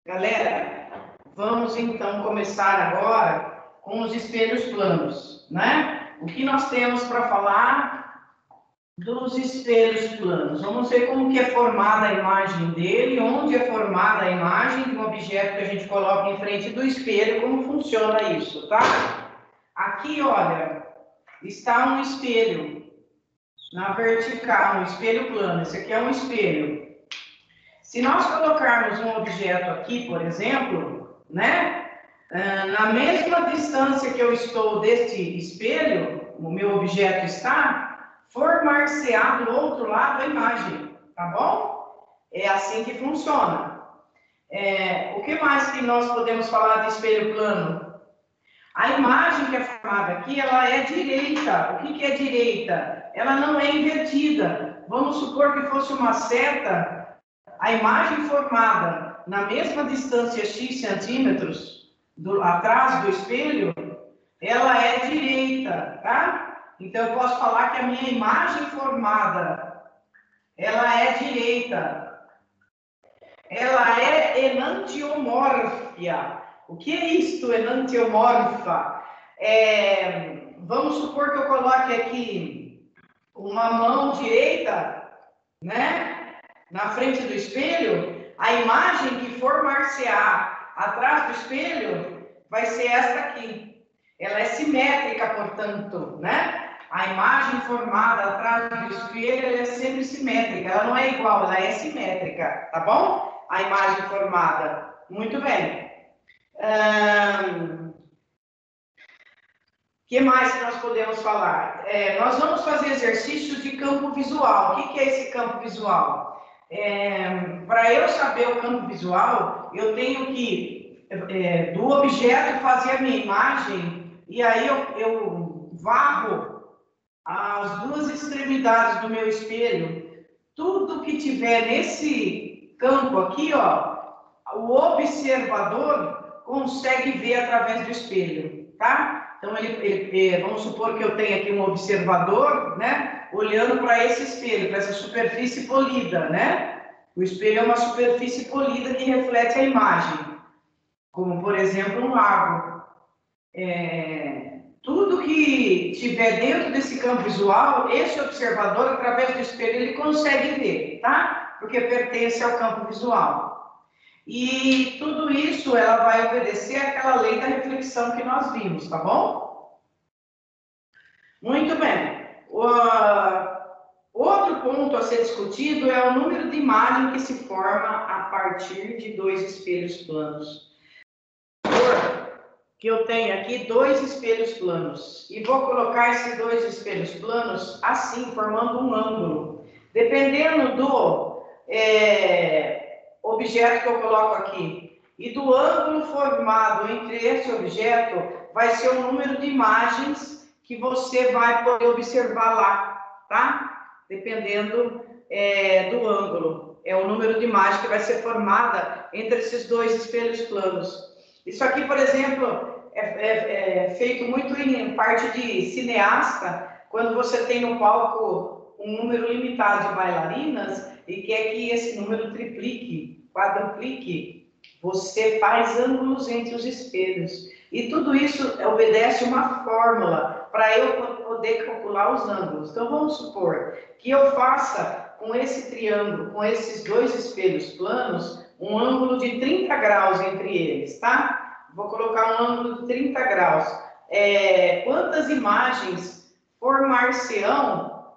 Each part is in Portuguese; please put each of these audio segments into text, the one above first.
Galera, vamos então começar agora com os espelhos planos, né? O que nós temos para falar dos espelhos planos? Vamos ver como que é formada a imagem dele, onde é formada a imagem de um objeto que a gente coloca em frente do espelho, como funciona isso, tá? Aqui, olha, está um espelho na vertical, um espelho plano. Esse aqui é um espelho. Se nós colocarmos um objeto aqui, por exemplo, né, na mesma distância que eu estou deste espelho, o meu objeto está, formar-se-á do outro lado a imagem, tá bom? É assim que funciona. O que mais que nós podemos falar de espelho plano? A imagem que é formada aqui, ela é direita. O que é direita? Ela não é invertida. Vamos supor que fosse uma seta. A imagem formada na mesma distância x centímetros atrás do espelho, ela é direita, tá? Então, eu posso falar que a minha imagem formada, ela é direita. Ela é enantiomórfica. O que é isto, enantiomorfa? Vamos supor que eu coloque aqui uma mão direita, né? Na frente do espelho, a imagem que formar-se-á atrás do espelho vai ser esta aqui. Ela é simétrica, portanto, né? A imagem formada atrás do espelho, ela é sempre simétrica. Ela não é igual, ela é simétrica, tá bom? A imagem formada. Muito bem. O que mais que nós podemos falar? Nós vamos fazer exercícios de campo visual. O que é esse campo visual? Para eu saber o campo visual, eu tenho que, do objeto, fazer a minha imagem, e aí eu varro as duas extremidades do meu espelho. Tudo que tiver nesse campo aqui, ó, o observador consegue ver através do espelho, tá? Então, vamos supor que eu tenha aqui um observador, né? Olhando para esse espelho, para essa superfície polida, né? O espelho é uma superfície polida que reflete a imagem, como, por exemplo, um lago. Tudo que tiver dentro desse campo visual, esse observador, através do espelho, ele consegue ver, tá? Porque pertence ao campo visual. E tudo isso, ela vai obedecer àquela lei da reflexão que nós vimos, tá bom? Muito bem. Outro ponto a ser discutido é o número de imagem que se forma a partir de dois espelhos planos. Que eu tenho aqui dois espelhos planos e vou colocar esses dois espelhos planos assim, formando um ângulo. Dependendo do objeto que eu coloco aqui e do ângulo formado entre esse objeto, vai ser o número de imagens que você vai poder observar lá, tá? Dependendo do ângulo. É o número de imagens que vai ser formada entre esses dois espelhos planos. Isso aqui, por exemplo, é feito muito em parte de cineasta, quando você tem no palco um número limitado de bailarinas e quer que esse número triplique, quadruplique, você faz ângulos entre os espelhos. E tudo isso obedece uma fórmula para eu poder calcular os ângulos. Então, vamos supor que eu faça com esse triângulo, com esses dois espelhos planos, um ângulo de 30 graus entre eles, tá? Vou colocar um ângulo de 30 graus. Quantas imagens formar-se-ão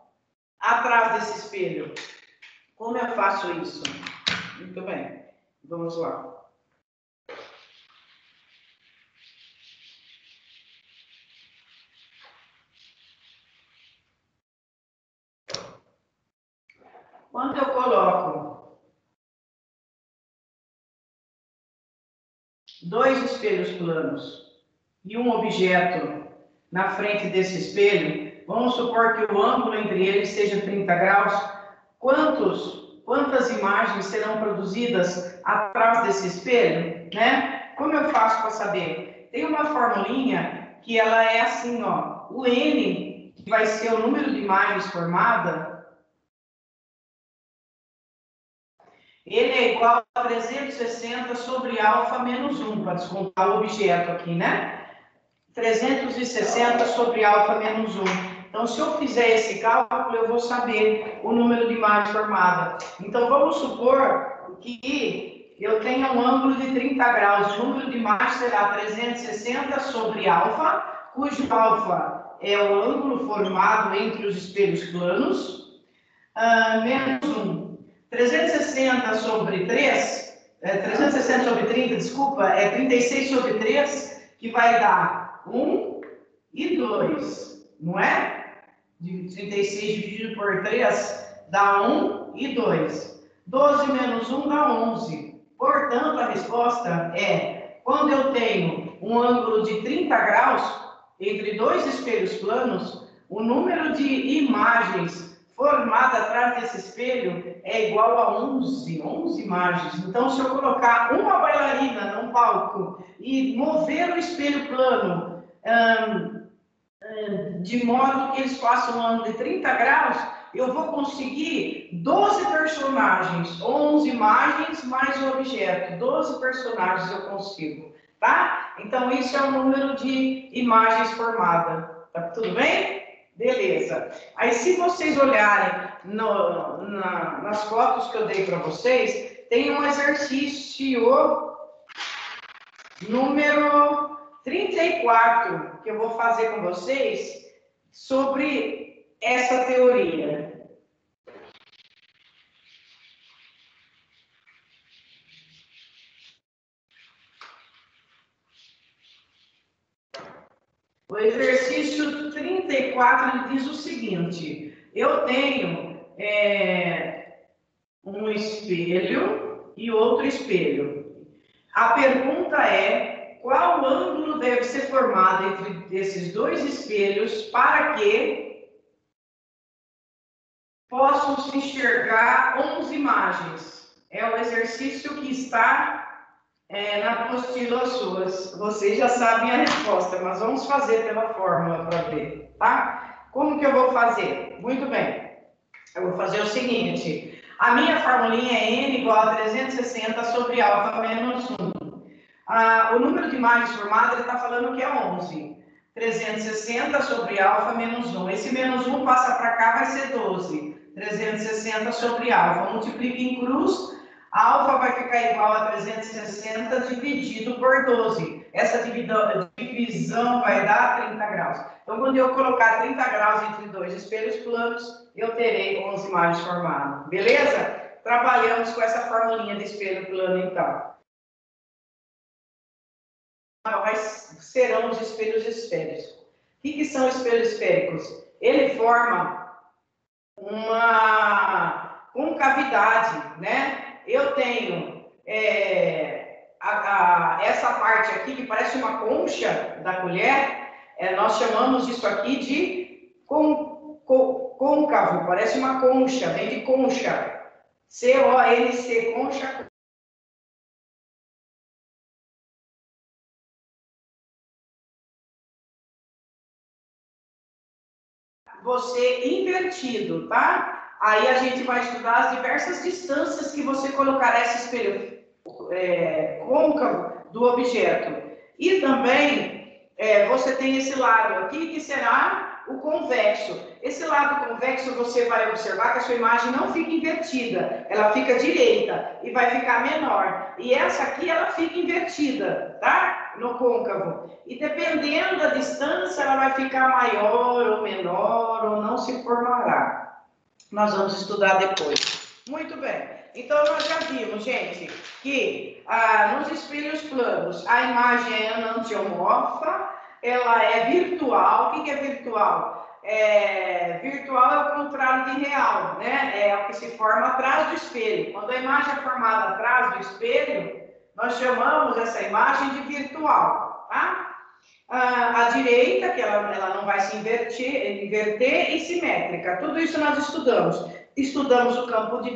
atrás desse espelho? Como eu faço isso? Muito bem, vamos lá. Quando eu coloco dois espelhos planos e um objeto na frente desse espelho, vamos supor que o ângulo entre eles seja 30 graus, quantas imagens serão produzidas atrás desse espelho, né? Como eu faço para saber? Tem uma formulinha que ela é assim, ó, o N, que vai ser o número de imagens formada, Ele é igual a 360 sobre alfa menos 1, para descontar o objeto aqui, né? 360 sobre alfa menos 1. Então, se eu fizer esse cálculo, eu vou saber o número de imagem formada. Então, vamos supor que eu tenha um ângulo de 30 graus. O número de imagens será 360 sobre alfa, cujo alfa é o ângulo formado entre os espelhos planos, menos 1. 360 sobre 3, 360 sobre 30, desculpa, é 36 sobre 3, que vai dar 1 e 2, não é? De 36 dividido por 3 dá 1 e 2. 12 menos 1 dá 11. Portanto, a resposta é, quando eu tenho um ângulo de 30 graus entre dois espelhos planos, o número de imagens formada atrás desse espelho é igual a 11 imagens. Então, se eu colocar uma bailarina num palco e mover o espelho plano de modo que eles façam um ângulo de 30 graus, eu vou conseguir 12 personagens, 11 imagens mais o objeto. 12 personagens eu consigo, tá? Então, isso é o número de imagens formadas. Tá tudo bem? Beleza. Aí, se vocês olharem nas fotos que eu dei para vocês, tem um exercício número 34 que eu vou fazer com vocês sobre essa teoria. O exercício 34 ele diz o seguinte: eu tenho um espelho e outro espelho. A pergunta é: qual ângulo deve ser formado entre esses dois espelhos para que possam se enxergar 11 imagens? É o exercício que está na apostila suas. Vocês já sabem a resposta, mas vamos fazer pela fórmula para ver, tá? Como que eu vou fazer? Muito bem. Eu vou fazer o seguinte. A minha formulinha é n igual a 360 sobre alfa menos 1. O número de imagens formadas, ele está falando que é 11. 360 sobre alfa menos 1. Esse menos 1 passa para cá, vai ser 12. 360 sobre alfa. Multiplica em cruz. Alfa vai ficar igual a 360 dividido por 12. Essa divisão vai dar 30 graus. Então, quando eu colocar 30 graus entre dois espelhos planos, eu terei 11 imagens formadas. Beleza? Trabalhamos com essa formulinha de espelho plano, então. Serão os espelhos esféricos. O que são espelhos esféricos? Ele forma uma concavidade, né? Eu tenho essa parte aqui que parece uma concha da colher, nós chamamos isso aqui de côncavo, parece uma concha, vem de concha. C-O-N-C, concha. Você invertido, tá? Aí a gente vai estudar as diversas distâncias que você colocará esse espelho côncavo do objeto. E também você tem esse lado aqui que será o convexo. Esse lado convexo você vai observar que a sua imagem não fica invertida, ela fica direita e vai ficar menor. E essa aqui ela fica invertida, tá? No côncavo. E dependendo da distância, ela vai ficar maior ou menor ou não se formará. Nós vamos estudar depois. Muito bem. Então, nós já vimos, gente, que nos espelhos planos a imagem é enantiomorfa, ela é virtual. O que é virtual? Virtual é o contrário de real, né? É o que se forma atrás do espelho. Quando a imagem é formada atrás do espelho, nós chamamos essa imagem de virtual, tá? A direita, que ela não vai se inverter, e simétrica. Tudo isso nós estudamos. Estudamos o campo de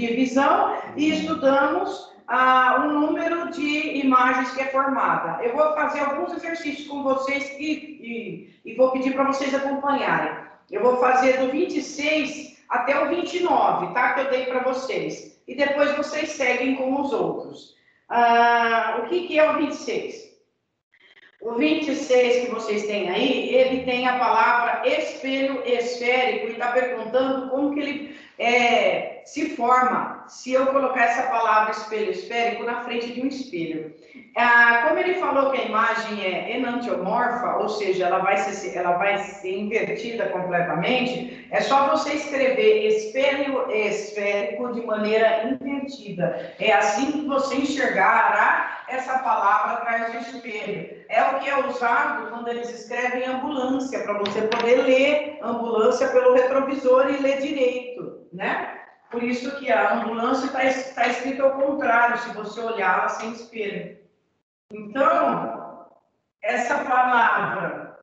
visão e estudamos o número de imagens que é formada. Eu vou fazer alguns exercícios com vocês e vou pedir para vocês acompanharem. Eu vou fazer do 26 até o 29, tá? Que eu dei para vocês. e depois vocês seguem com os outros. O que é o 26? O 26 que vocês têm aí, ele tem a palavra espelho esférico e está perguntando como que ele se forma se eu colocar essa palavra espelho esférico na frente de um espelho. Como ele falou que a imagem é enantiomorfa, ou seja, ela vai ser invertida completamente, é só você escrever espelho esférico de maneira invertida. É assim que você enxergará essa palavra atrás do espelho. É o que é usado quando eles escrevem ambulância, para você poder ler ambulância pelo retrovisor e ler direito, né? Por isso que a ambulância está escrito ao contrário, se você olhar sem espelho. Então, essa palavra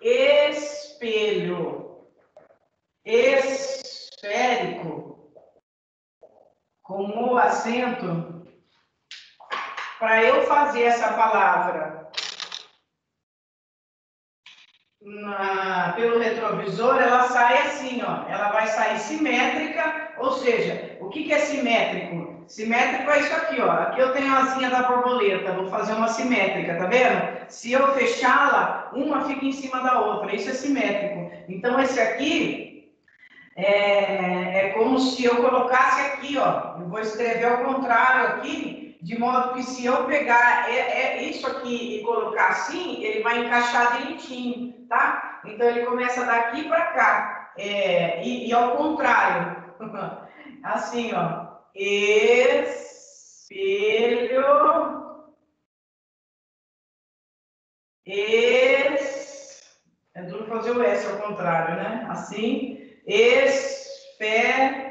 espelho esférico, com o acento, para eu fazer essa palavra pelo retrovisor, ela sai assim, ó. Ela vai sair simétrica, ou seja, o que é simétrico? Simétrico é isso aqui, ó. Aqui eu tenho a asinha da borboleta, vou fazer uma simétrica, tá vendo? Se eu fechá-la, uma fica em cima da outra, isso é simétrico. Então, esse aqui é como se eu colocasse aqui, ó. Eu vou escrever ao contrário aqui, de modo que se eu pegar isso aqui e colocar assim, ele vai encaixar direitinho, tá? Então, ele começa daqui para cá, e ao contrário, assim, ó. Espelho, é duro fazer o S ao contrário, né? Assim, esférico.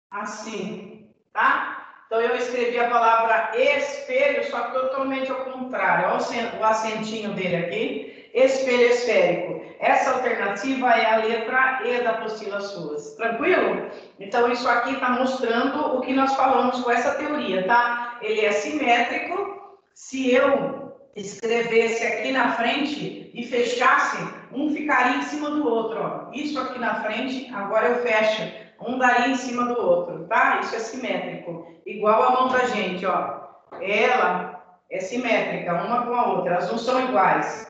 Assim, tá? Então, eu escrevi a palavra espelho, só que totalmente ao contrário. Olha o acentinho dele aqui. Espelho esférico. Essa alternativa é a letra E da apostila SUAS. Tranquilo? Então, isso aqui está mostrando o que nós falamos com essa teoria, tá? Ele é simétrico. Se eu escrevesse aqui na frente e fechasse, um ficaria em cima do outro, ó. Isso aqui na frente, agora eu fecho. Um daria em cima do outro, tá? Isso é simétrico. Igual a mão da gente, ó. Ela é simétrica, uma com a outra. Elas não são iguais.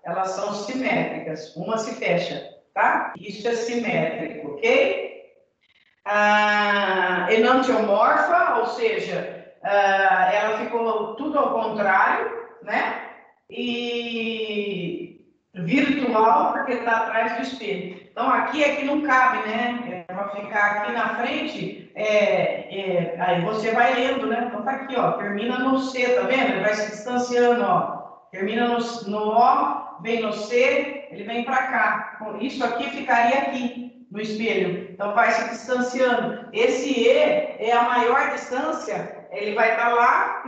Elas são simétricas. Uma se fecha, tá? Isso é simétrico, ok? Enantiomorfa, ou seja, ela ficou tudo ao contrário, né? E virtual, porque está atrás do espelho. Então, aqui é que não cabe, né? Para ficar aqui na frente, aí você vai lendo, né? Então, tá aqui, ó, termina no C, tá vendo? Ele vai se distanciando, ó. Termina no O, vem no C, ele vem para cá. Isso aqui ficaria aqui, no espelho. Então, vai se distanciando. Esse E é a maior distância, ele vai estar lá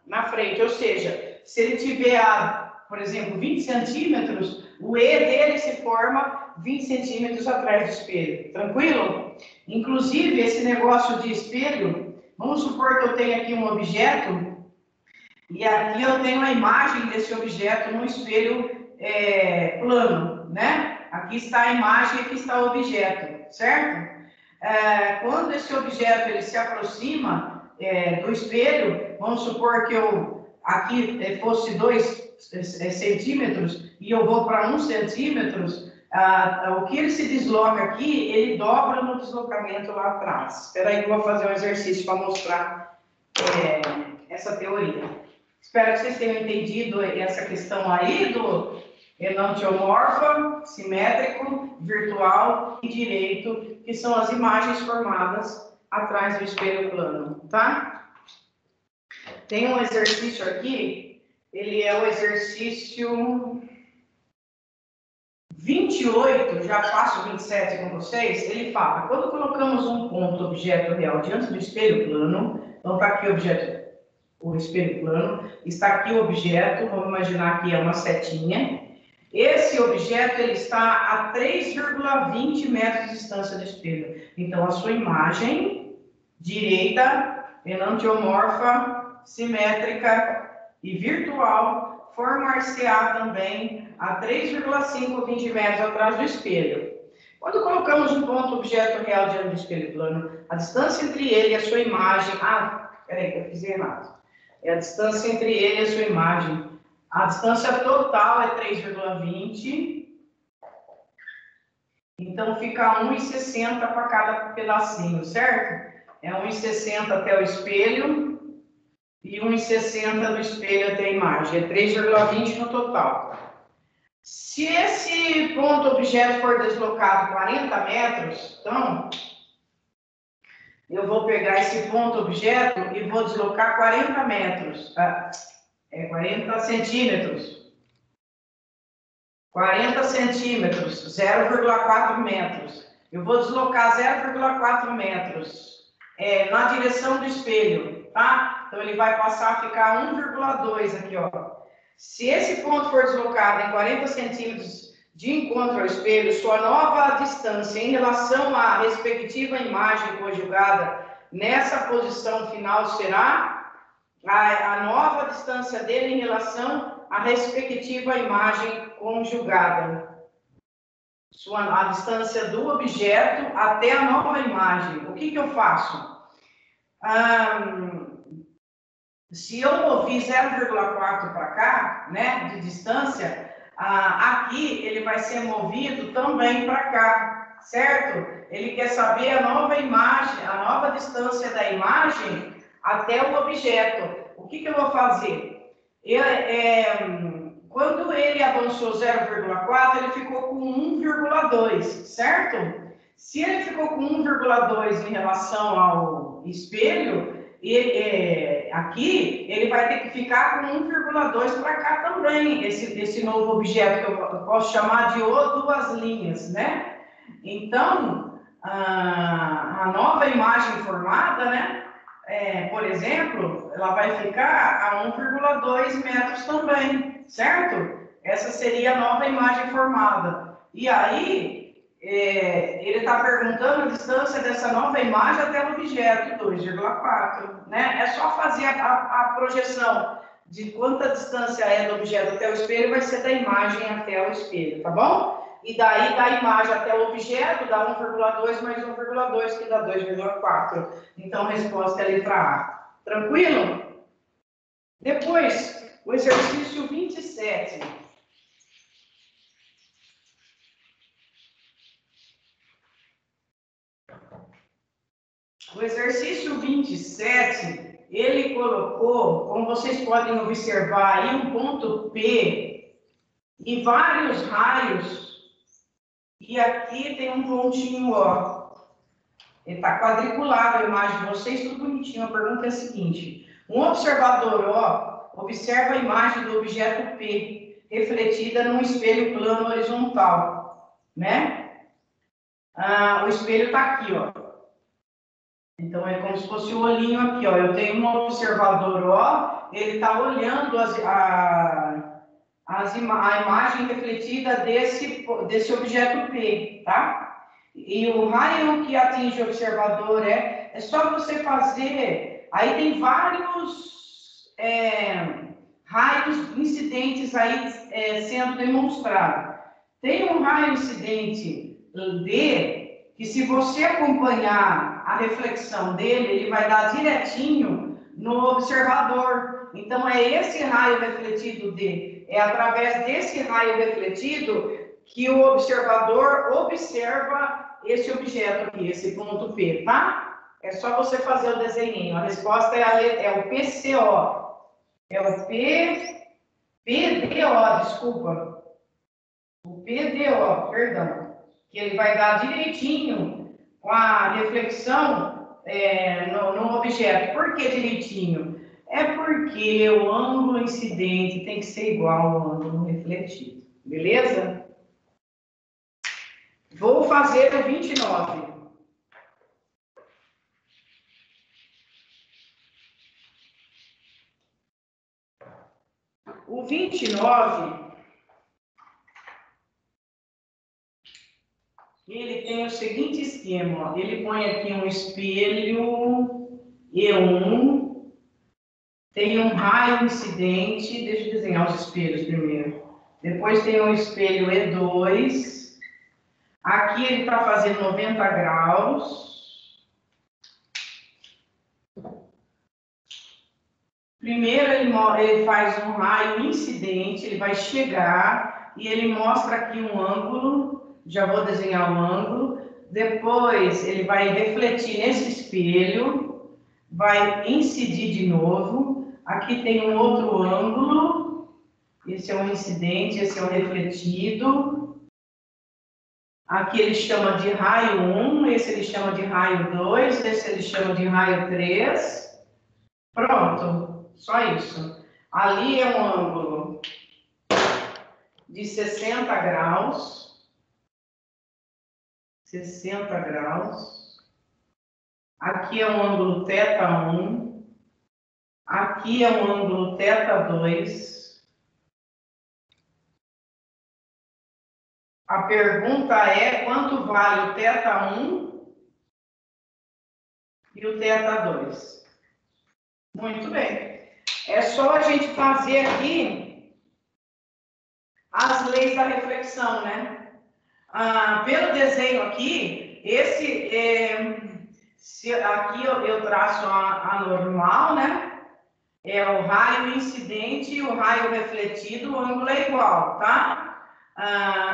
na frente. Ou seja, se ele tiver, por exemplo, 20 centímetros, o E dele se forma 20 centímetros atrás do espelho. Tranquilo? Inclusive, esse negócio de espelho, vamos supor que eu tenho aqui um objeto, e aqui eu tenho a imagem desse objeto no espelho plano, né? Aqui está a imagem, aqui está o objeto, certo? Quando esse objeto ele se aproxima do espelho, vamos supor que aqui fosse 2 centímetros e eu vou para 1 centímetro, o que ele se desloca aqui, ele dobra no deslocamento lá atrás. Espera aí que eu vou fazer um exercício para mostrar essa teoria. Espero que vocês tenham entendido essa questão aí do enantiomorfa, simétrico, virtual e direito, que são as imagens formadas atrás do espelho plano, tá? Tem um exercício aqui, ele é o exercício 28, já faço 27 com vocês, ele fala, quando colocamos um ponto objeto real diante do espelho plano, então está aqui o espelho plano, está aqui o objeto, vamos imaginar que é uma setinha, esse objeto ele está a 3,20 metros de distância do espelho, então a sua imagem direita, enantiomorfa, simétrica e virtual formar-se-á também a 3,5 ou 20 metros atrás do espelho. Quando colocamos um ponto objeto real diante do espelho plano, a distância entre ele e a sua imagem... peraí, que eu fiz errado. É a distância entre ele e a sua imagem. A distância total é 3,20. Então, fica 1,60 para cada pedacinho, certo? É 1,60 até o espelho e 1,60 do espelho até a imagem. É 3,20 no total. Se esse ponto objeto for deslocado 40 metros, então, eu vou pegar esse ponto objeto e vou deslocar 40 metros. 40 centímetros. 40 centímetros, 0,4 metros. Eu vou deslocar 0,4 metros na direção do espelho, tá? Então, ele vai passar a ficar 1,2 aqui, ó. Se esse ponto for deslocado em 40 centímetros de encontro ao espelho, sua nova distância em relação à respectiva imagem conjugada nessa posição final será a nova distância dele em relação à respectiva imagem conjugada. A distância do objeto até a nova imagem. O que eu faço? Se eu movi 0,4 para cá, né, de distância, aqui ele vai ser movido também para cá, certo? Ele quer saber a nova imagem, a nova distância da imagem até o objeto. O que eu vou fazer? Quando ele avançou 0,4, ele ficou com 1,2, certo? Se ele ficou com 1,2 em relação ao espelho, aqui ele vai ter que ficar com 1,2 para cá também, esse novo objeto que eu posso chamar de duas linhas, né? Então, a nova imagem formada, né? Por exemplo, ela vai ficar a 1,2 metros também, certo? Essa seria a nova imagem formada. E aí, ele está perguntando a distância dessa nova imagem até o objeto, 2,4, né? É só fazer a projeção de quanta distância é do objeto até o espelho, vai ser da imagem até o espelho, tá bom? E daí, da imagem até o objeto, dá 1,2 mais 1,2, que dá 2,4. Então, a resposta é a letra A. Tranquilo? Depois, o exercício 27. O exercício 27, ele colocou, como vocês podem observar aí, um ponto P e vários raios. E aqui tem um pontinho, ó. Ele está quadriculado a imagem de vocês, tudo bonitinho. A pergunta é a seguinte: um observador, ó, observa a imagem do objeto P refletida num espelho plano horizontal, né? O espelho está aqui, ó. Então, é como se fosse o olhinho aqui, ó. Eu tenho um observador, ó, ele está olhando a imagem refletida desse objeto P, tá? E o raio que atinge o observador é só você fazer... Aí tem vários raios incidentes aí sendo demonstrados. Tem um raio incidente D, que se você acompanhar a reflexão dele, ele vai dar direitinho no observador. Então, é esse raio refletido D, é através desse raio refletido que o observador observa esse objeto aqui, esse ponto P, tá? É só você fazer o desenho. A resposta é o PCO. É o PDO, desculpa. O PDO, perdão. Que ele vai dar direitinho com a reflexão no objeto. Por que direitinho? É porque o ângulo incidente tem que ser igual ao ângulo refletido. Beleza? Vou fazer o 29. O 29, ele tem o seguinte esquema, ó. Ele põe aqui um espelho E1, tem um raio incidente, deixa eu desenhar os espelhos primeiro. Depois tem um espelho E2. Aqui ele está fazendo 90 graus. Primeiro ele faz um raio incidente, ele vai chegar e ele mostra aqui um ângulo. Já vou desenhar o ângulo. Depois ele vai refletir nesse espelho, vai incidir de novo. Aqui tem um outro ângulo. Esse é um incidente, esse é um refletido. Aqui ele chama de raio 1, esse ele chama de raio 2, esse ele chama de raio 3. Pronto, só isso. Ali é um ângulo de 60 graus. 60 graus. Aqui é um ângulo θ1. Aqui é um ângulo θ2. A pergunta é quanto vale o θ1 e o θ2. Muito bem. É só a gente fazer aqui as leis da reflexão, né? Pelo desenho aqui, aqui eu traço a normal, né? É o raio incidente e o raio refletido, o ângulo é igual, tá?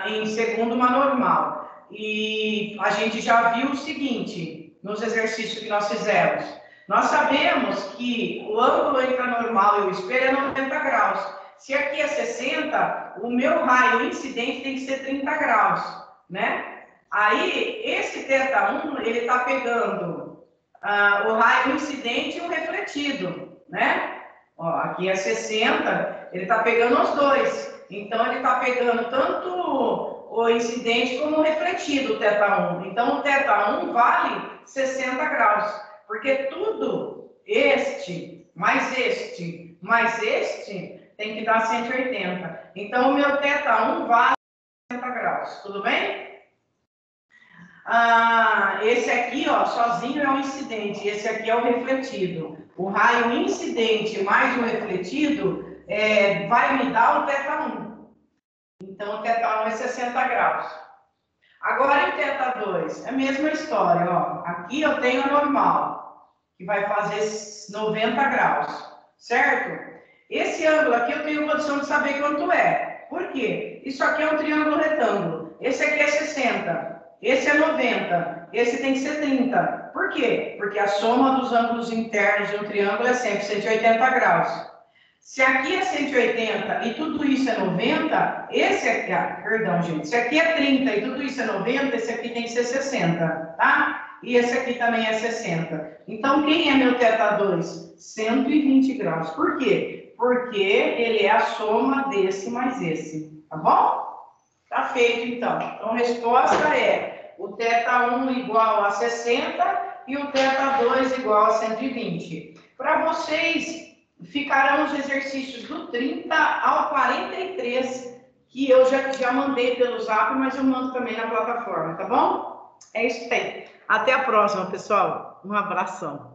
Em segundo uma normal. E a gente já viu o seguinte, nos exercícios que nós fizemos. Nós sabemos que o ângulo entre a normal e o espelho é 90 graus. Se aqui é 60, o meu raio incidente tem que ser 30 graus, né? Aí, esse θ1, ele está pegando o raio incidente e o refletido, né? Ó, aqui é 60, ele está pegando os dois. Então, ele está pegando tanto o incidente como o refletido, o θ1. Então, o θ1 vale 60 graus, porque tudo, mais este tem que dar 180. Então, o meu θ1 vale 60 graus, tudo bem? Esse aqui, ó, sozinho é o incidente, esse aqui é o refletido. O raio incidente mais o refletido vai me dar o θ1. Então, o θ1 é 60 graus. Agora, em θ2, é a mesma história, ó. Aqui eu tenho a normal, que vai fazer 90 graus, certo? Esse ângulo aqui eu tenho condição de saber quanto é. Por quê? Isso aqui é um triângulo retângulo. Esse aqui é 60. Esse é 90, esse tem que ser 30. Por quê? Porque a soma dos ângulos internos de um triângulo é sempre 180 graus. Se aqui é 180 e tudo isso é 90, esse aqui, perdão, gente, se aqui é 30 e tudo isso é 90, esse aqui tem que ser 60, tá? E esse aqui também é 60. Então, quem é meu θ2? 120 graus. Por quê? Porque ele é a soma desse mais esse, tá bom? Tá feito, então. Então, a resposta é o θ1 igual a 60 e o θ2 igual a 120. Para vocês, ficarão os exercícios do 30 ao 43, que eu já mandei pelo Zap, mas eu mando também na plataforma, tá bom? É isso aí. Até a próxima, pessoal. Um abração.